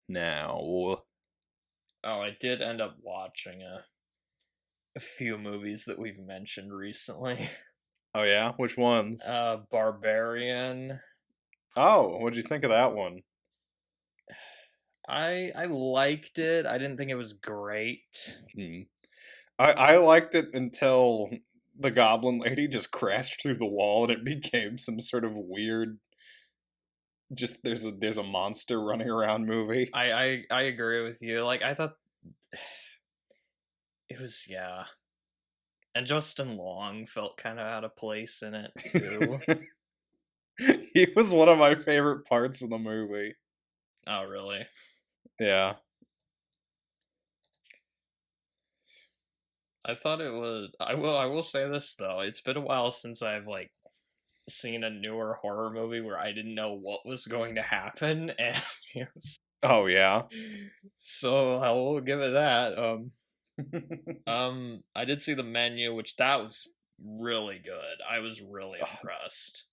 now. Oh, I did end up watching a few movies that we've mentioned recently. Oh yeah? Which ones? Barbarian. Oh, what'd you think of that one? I liked it. I didn't think it was great. Hmm. I liked it until the goblin lady just crashed through the wall and it became some sort of weird just there's a monster running around movie. I agree with you. Like I thought it was, yeah. And Justin Long felt kind of out of place in it too. He was one of my favorite parts of the movie. Oh, really? Yeah. I thought it was. I will say this though. It's been a while since I've like seen a newer horror movie where I didn't know what was going to happen, and it was, Oh yeah. so I will give it that. I did see The Menu, which that was really good. I was really impressed.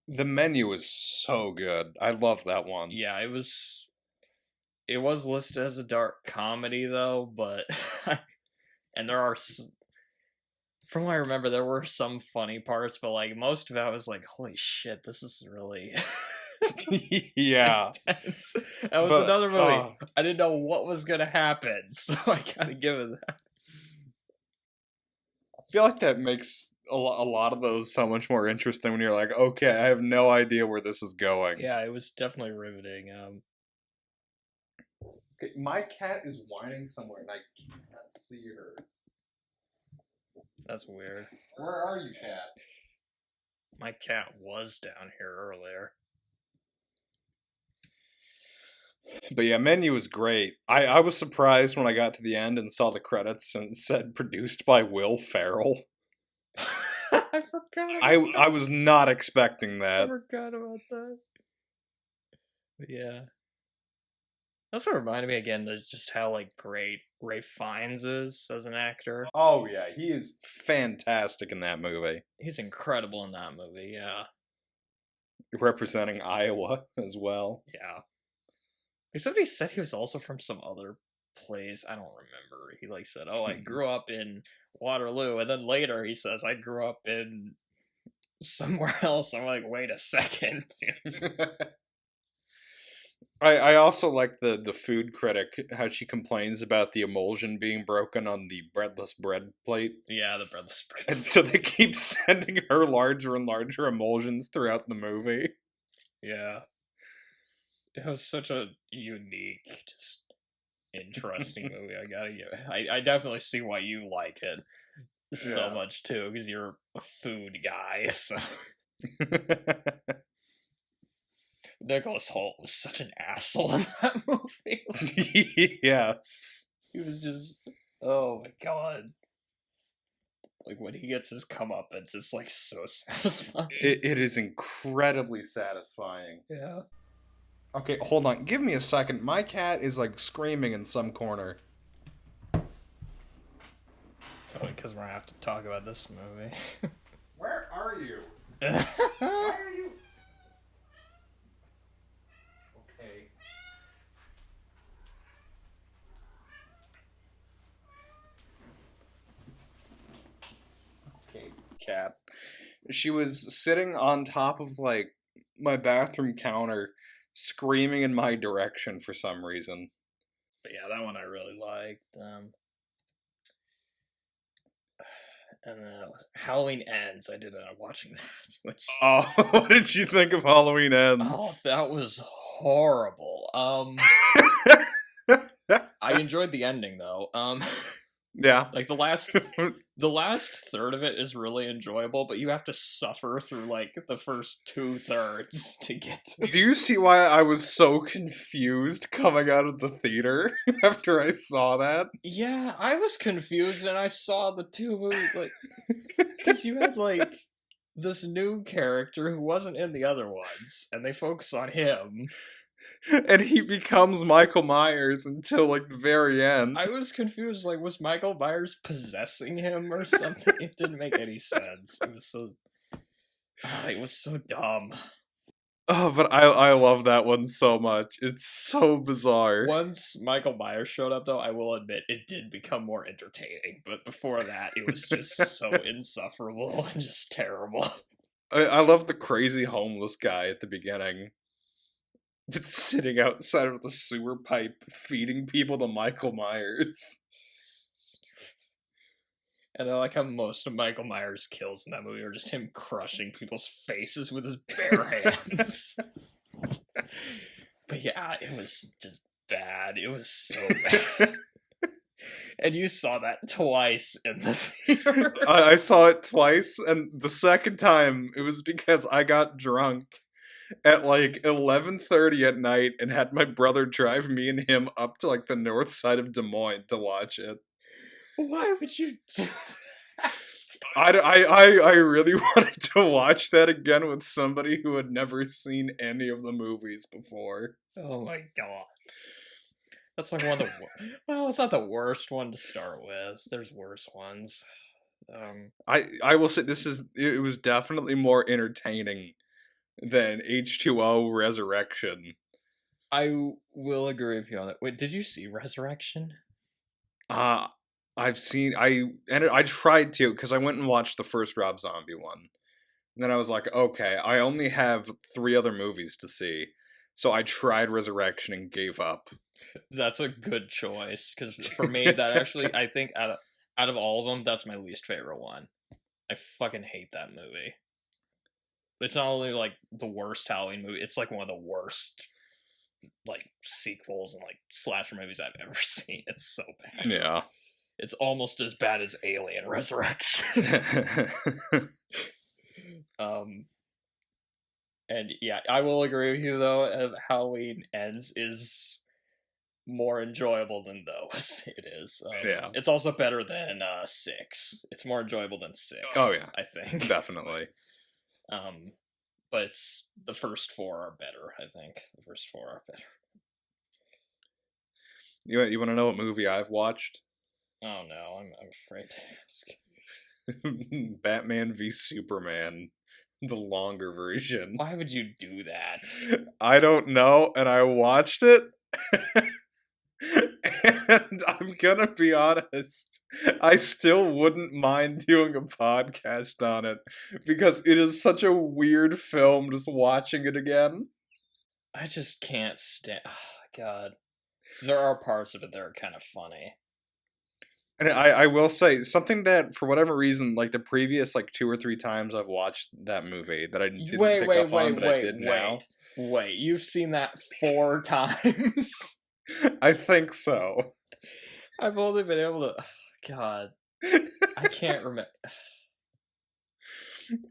The Menu is so good. I love that one. Yeah, it was. It was listed as a dark comedy though, but and there are, from what I remember, there were some funny parts, but like most of it, I was like, "Holy shit, this is really Yeah. intense." That was But another movie. I didn't know what was gonna happen, so I gotta give it that. I feel like that makes a lot of those so much more interesting when you're like, okay, I have no idea where this is going. Yeah, it was definitely riveting. Okay, my cat is whining somewhere and I can't see her. That's weird. Where are you, cat? My cat was down here earlier. But yeah, Menu was great. I was surprised when I got to the end and saw the credits and it said produced by Will Ferrell. I forgot. About I was not expecting I that. forgot about that. But yeah. That's what reminded me again. There's just how like great Ray Fiennes is as an actor. Oh yeah, he is fantastic in that movie. He's incredible in that movie. Yeah, Representing Iowa as well. yeah. Except he said he was also from some other place. I don't remember. He like said, "Oh, I grew up in Waterloo," and then later he says, "I grew up in somewhere else." I'm like, wait a second. I also like the food critic, how she complains about the emulsion being broken on the breadless bread plate. Yeah, the breadless bread. And so they keep sending her larger and larger emulsions throughout the movie. Yeah. It was such a unique, just interesting movie. I gotta give. I definitely see why you like it so much too, because you're a food guy. So Nicholas Hoult was such an asshole in that movie. Yes. He was just, oh my god. Like when he gets his comeuppance, it's like so satisfying. It is incredibly satisfying. Yeah. Okay, hold on. Give me a second. My cat is like screaming in some corner. Because we're gonna have to talk about this movie. Where are you? Why are you? Okay. Okay, cat. She was sitting on top of like my bathroom counter, screaming in my direction for some reason. But yeah, that one I really liked. And Halloween Ends. I did end up watching that. Which Oh, what did you think of Halloween Ends? oh, that was horrible. I enjoyed the ending though. Yeah. Like the last third of it is really enjoyable, but you have to suffer through like the first 2/3 to get to. Do you see why I was so confused coming out of the theater after I saw that? Yeah, I was confused and I saw the two movies like because you had like this new character who wasn't in the other ones, and they focus on him. And he becomes Michael Myers until like the very end. I was confused. Like, was Michael Myers possessing him or something? It didn't make any sense. It was so dumb. Oh, but I love that one so much. It's so bizarre. Once Michael Myers showed up, though, I will admit it did become more entertaining. But before that, it was just so insufferable and just terrible. I love the crazy homeless guy at the beginning. It's sitting outside of the sewer pipe feeding people to Michael Myers. And I like how most of Michael Myers' kills in that movie are just him crushing people's faces with his bare hands. But yeah, it was just bad. It was so bad. And you saw that twice in the theater. I saw it twice, and the second time it was because I got drunk at like 11:30 at night and had my brother drive me and him up to like the north side of Des Moines to watch it. Why would you do that? I really wanted to watch that again with somebody who had never seen any of the movies before. Oh my god. That's like one of the well, it's not the worst one to start with. There's worse ones. I will say it was definitely more entertaining than H2O Resurrection. I will agree with you on that. Wait, did you see Resurrection? Uh I tried to because I went and watched the first Rob Zombie one. And then I was like, okay, I only have 3 other movies to see. So I tried Resurrection and gave up. That's a good choice because for me, that actually, I think out of all of them, that's my least favorite one. I fucking hate that movie. It's not only like the worst Halloween movie; it's like one of the worst like sequels and like slasher movies I've ever seen. It's so bad. Yeah. It's almost as bad as Alien Resurrection. And yeah, I will agree with you though. Halloween Ends is more enjoyable than those. It is. Yeah. It's also better than 6. It's more enjoyable than 6. Oh yeah, I think definitely. But it's the first 4 are better. I think the first 4 are better. You want to know what movie I've watched? Oh no, I'm afraid to ask. Batman v Superman, the longer version. Why would you do that? I don't know, and I watched it. And I'm gonna be honest, I still wouldn't mind doing a podcast on it because it is such a weird film just watching it again. I just can't stand. Oh, God, there are parts of it that are kind of funny. And I will say something that for whatever reason, like the previous like 2 or 3 times I've watched that movie that I didn't pick up on, but I did now. Wait, you've seen that 4 times? I think so. I've only been able to. Oh, God, I can't remember.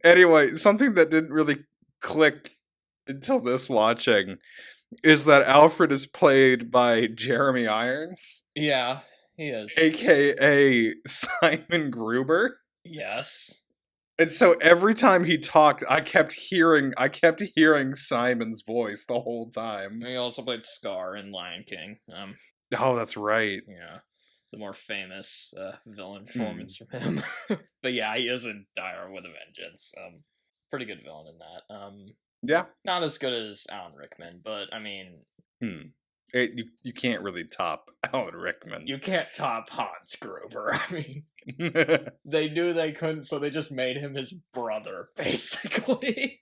Anyway, something that didn't really click until this watching is that Alfred is played by Jeremy Irons. Yeah, he is. AKA Simon Gruber. Yes. And so every time he talked, I kept hearing Simon's voice the whole time. And he also played Scar in Lion King. Oh, that's right. Yeah. The more famous villain performance from him. But yeah, he is in Dire with a Vengeance. Pretty good villain in that. Yeah. Not as good as Alan Rickman, but I mean... You can't really top Alan Rickman. You can't top Hans Gruber. I mean... They knew they couldn't, so they just made him his brother, basically.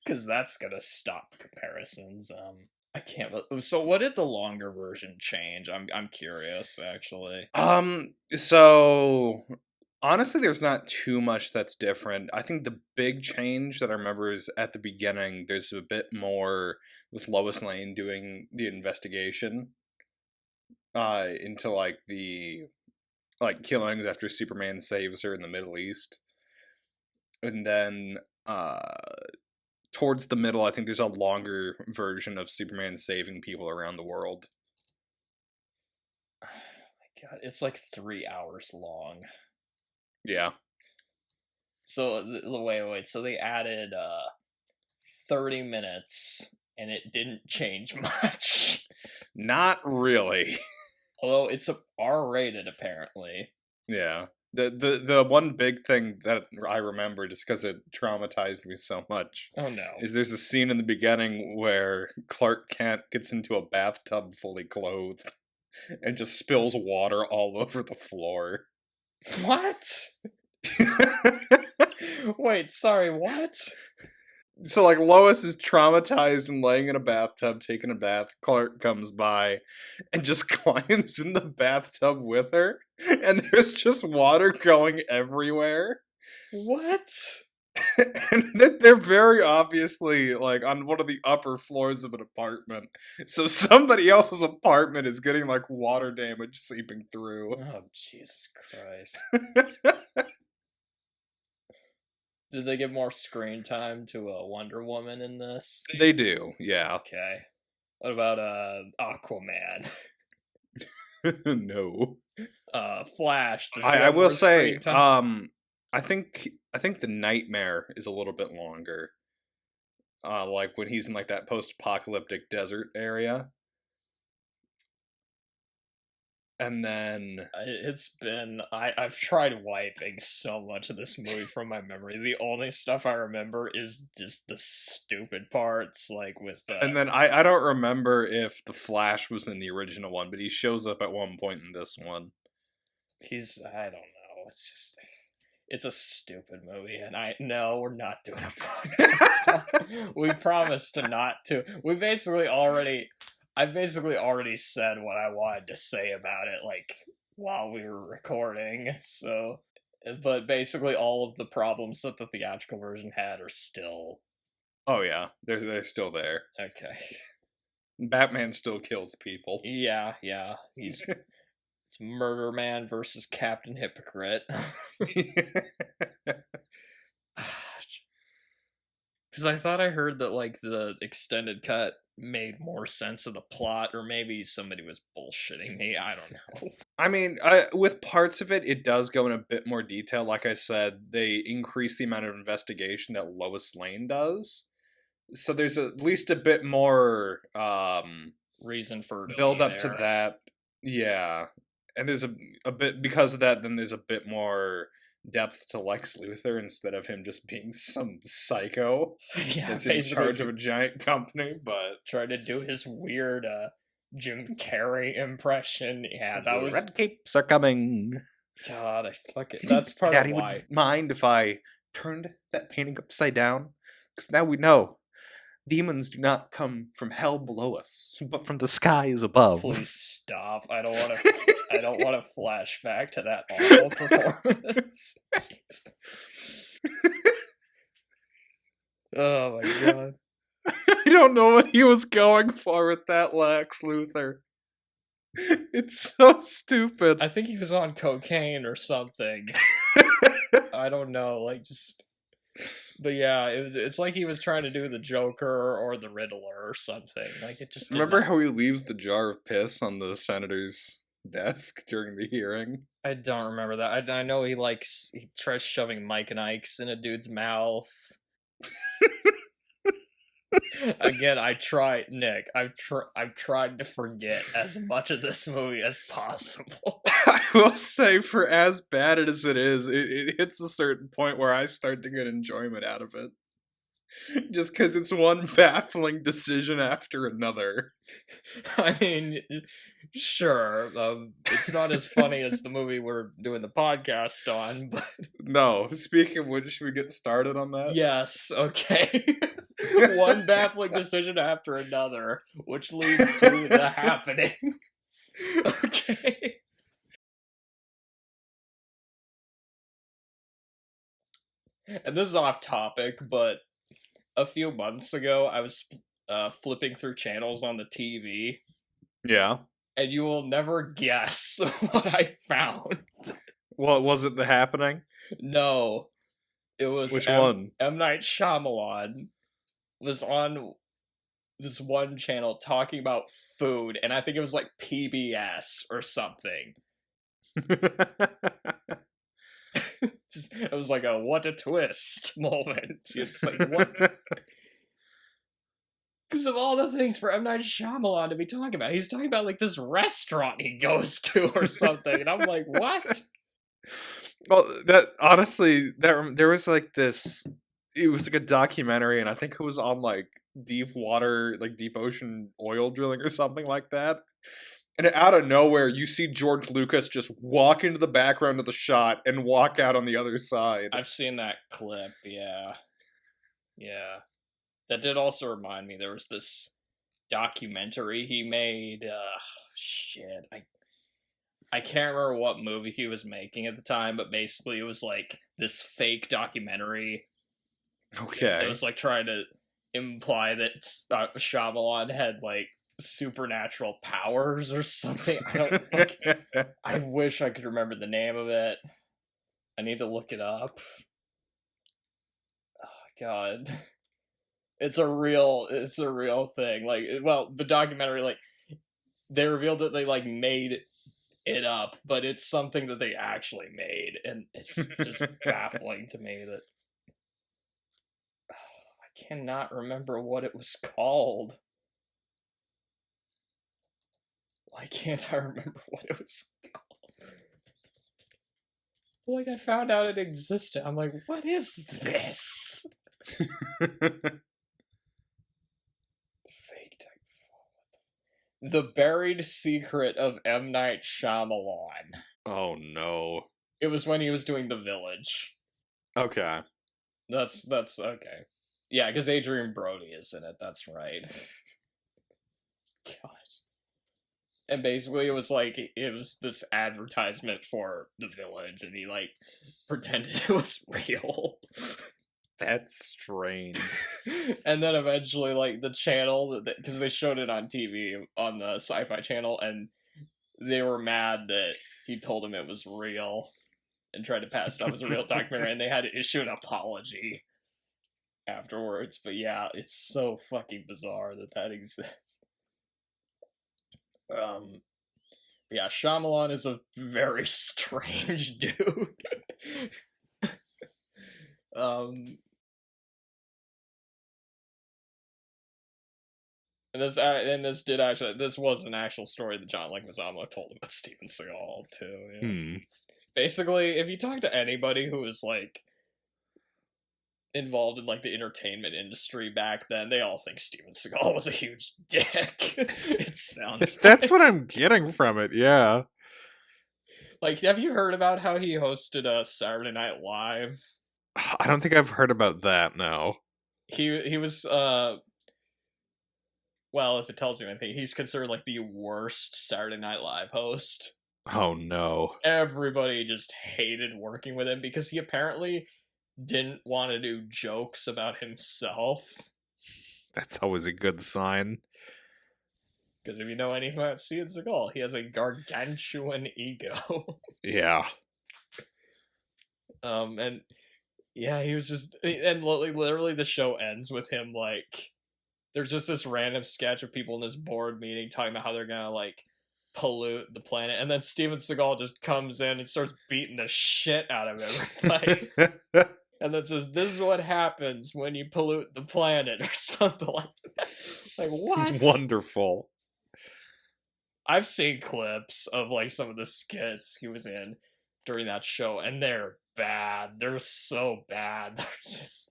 Because that's gonna stop comparisons. I can't. So, what did the longer version change? I'm curious, actually. So honestly, there's not too much that's different. I think the big change that I remember is at the beginning. There's a bit more with Lois Lane doing the investigation into like the killings after Superman saves her in the Middle East. And then towards the middle, I think there's a longer version of Superman saving people around the world. Oh my God, it's like 3 hours long. Yeah. So wait. So they added 30 minutes, and it didn't change much. Not really. Although it's R-rated, apparently. Yeah. The one big thing that I remember, just because it traumatized me so much, Oh no. is there's a scene in the beginning where Clark Kent gets into a bathtub fully clothed and just spills water all over the floor. What? Wait, sorry, what? So like Lois is traumatized and laying in a bathtub taking a bath. Clark comes by and just climbs in the bathtub with her, and there's just water going everywhere. What? And they're very obviously like on one of the upper floors of an apartment, so somebody else's apartment is getting like water damage seeping through. Oh, Jesus Christ. Did they give more screen time to Wonder Woman in this? They do, yeah. Okay. What about Aquaman? No. Flash. Does he I have will more say, screen time? I think the nightmare is a little bit longer. Like when he's in like that post-apocalyptic desert area, and then It's been I've tried wiping so much of this movie from my memory. The only stuff I remember is just the stupid parts, like with I don't remember if the Flash was in the original one, but he shows up at one point in this one. I don't know. It's a stupid movie, and no, we're not doing a podcast. We promised to not to. I basically already said what I wanted to say about it, like while we were recording. So, but basically, all of the problems that the theatrical version had are still Oh yeah, they're still there. okay. Batman still kills people. Yeah, yeah. It's Murder Man versus Captain Hypocrite. Because I thought I heard that like the extended cut made more sense of the plot, or maybe somebody was bullshitting me. I don't know. I mean, with parts of it, it does go in a bit more detail. Like I said, they increase the amount of investigation that Lois Lane does. So there's at least a bit more Reason for her to build be up to there. that. Yeah. And there's a bit because of that, then there's a bit more depth to Lex Luthor instead of him just being some psycho Yeah, that's in basically charge of a giant company, but tried to do his weird Jim Carrey impression. Yeah, that the was red capes are coming. God. I fuck it. That's part of Daddy why. would mind if I turned that painting upside down, because now we know demons do not come from hell below us, but from the skies above. Please stop. I don't want to. I don't want to flash back to that awful performance. Oh my god. I don't know what he was going for with that Lex Luthor. It's so stupid. I think he was on cocaine or something. I don't know, like just but yeah, it's like he was trying to do the Joker or the Riddler or something. Like it just did Remember not. how he leaves the jar of piss on the senator's desk during the hearing? I don't remember that. I know he tries shoving Mike and Ike's in a dude's mouth. Again, Nick. I've tried to forget as much of this movie as possible. I will say, for as bad as it is, it hits a certain point where I start to get enjoyment out of it. Just because it's one baffling decision after another. I mean, sure, it's not as funny as the movie we're doing the podcast on, but No, speaking of which, should we get started on that? yes, okay. One baffling decision after another, which leads to the happening. Okay. And this is off topic, but a few months ago, I was flipping through channels on the TV, Yeah. and you will never guess what I found. Well, was it the happening? No, it was Which one? M. Night Shyamalan was on this one channel talking about food, and I think it was like PBS or something. It was like a what a twist moment. It's like what? Because of all the things for M. Night Shyamalan to be talking about, he's talking about like this restaurant he goes to or something, and I'm like, what? Well, that honestly, there was like this. It was like a documentary, and I think it was on like deep water, like deep ocean oil drilling or something like that. And out of nowhere, you see George Lucas just walk into the background of the shot and walk out on the other side. I've seen that clip. Yeah, yeah. That did also remind me. There was this documentary he made. Shit, I can't remember what movie he was making at the time, but basically it was like this fake documentary. It Okay. was like trying to imply that Shyamalan had like supernatural powers or something. I don't fucking. I wish I could remember the name of it. I need to look it up. Oh, God, it's a real thing. Like, well, the documentary, like, they revealed that they like made it up, but it's something that they actually made, and it's just baffling to me that I cannot remember what it was called. Why can't I remember what it was called? Like, I found out it existed. I'm like, what is this? Fake type. The Buried Secret of M. Night Shyamalan. Oh no. It was when he was doing The Village. Okay. That's okay. Yeah, because Adrian Brody is in it. That's right. God. And basically, it was this advertisement for The Village, and he like pretended it was real. That's strange. And then eventually, like the channel, because they showed it on TV on the Sci-Fi Channel, and they were mad that he told them it was real and tried to pass it off as a real documentary, and they had to issue an apology afterwards. But yeah, it's so fucking bizarre that exists. Yeah, Shyamalan is a very strange dude. um, this was an actual story that John Leguizamo told about Steven Seagal too. Yeah. Hmm. Basically, if you talk to anybody who was like involved in like the entertainment industry back then, they all think Steven Seagal was a huge dick. It sounds That's what I'm getting from it. Yeah. like, have you heard about how he hosted a Saturday Night Live? I don't think I've heard about that. No. He was well, if it tells you anything, he's considered like the worst Saturday Night Live host. Oh no. Everybody just hated working with him because he apparently didn't want to do jokes about himself. That's always a good sign. Because if you know anything about Steven Seagal, he has a gargantuan ego. Yeah. And yeah, he was just, and literally the show ends with him like, there's just this random sketch of people in this board meeting talking about how they're gonna like pollute the planet, and then Steven Seagal just comes in and starts beating the shit out of everybody. And then says, "This is what happens when you pollute the planet," or something like that. Like, what? Wonderful. I've seen clips of like some of the skits he was in during that show, and they're bad. They're so bad. They're just.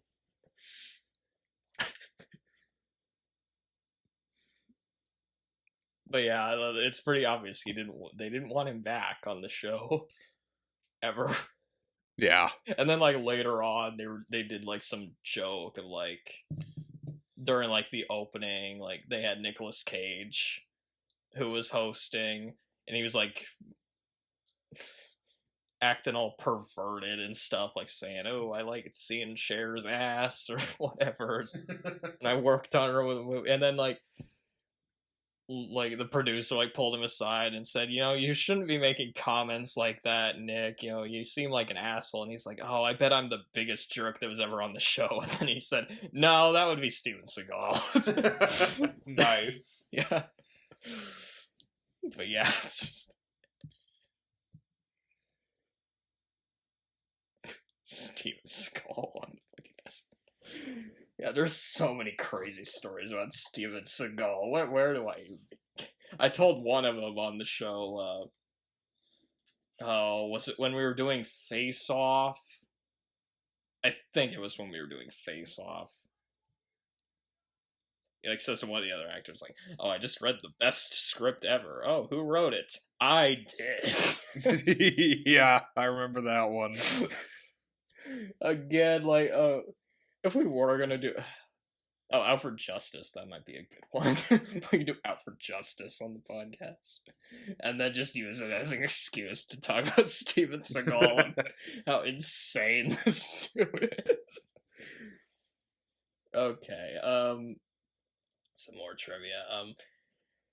But yeah, it's pretty obvious they didn't want him back on the show ever. Yeah. And then like later on, they did like some joke of like during like the opening, like they had Nicolas Cage who was hosting, and he was like acting all perverted and stuff, like saying, "Oh, I like seeing Cher's ass" or whatever, and I worked on her with a movie, and then like the producer like pulled him aside and said, you shouldn't be making comments like that, Nick. You seem like an asshole. And he's like, "Oh, I bet I'm the biggest jerk that was ever on the show." And then he said, "No, that would be Steven Seagal." Nice. Yeah. But yeah, it's just Steven Seagal on fucking ass. Yeah, there's so many crazy stories about Steven Seagal. Where do I told one of them on the show. Oh, was it when we were doing Face Off? I think it was when we were doing Face Off. It like says to one of the other actors, like, "Oh, I just read the best script ever. Oh, who wrote it? I did." Yeah, I remember that one. Again, like, if we were gonna do, Out for Justice, that might be a good one. We could do Out for Justice on the podcast, and then just use it as an excuse to talk about Steven Seagal and how insane this dude is. Okay, some more trivia.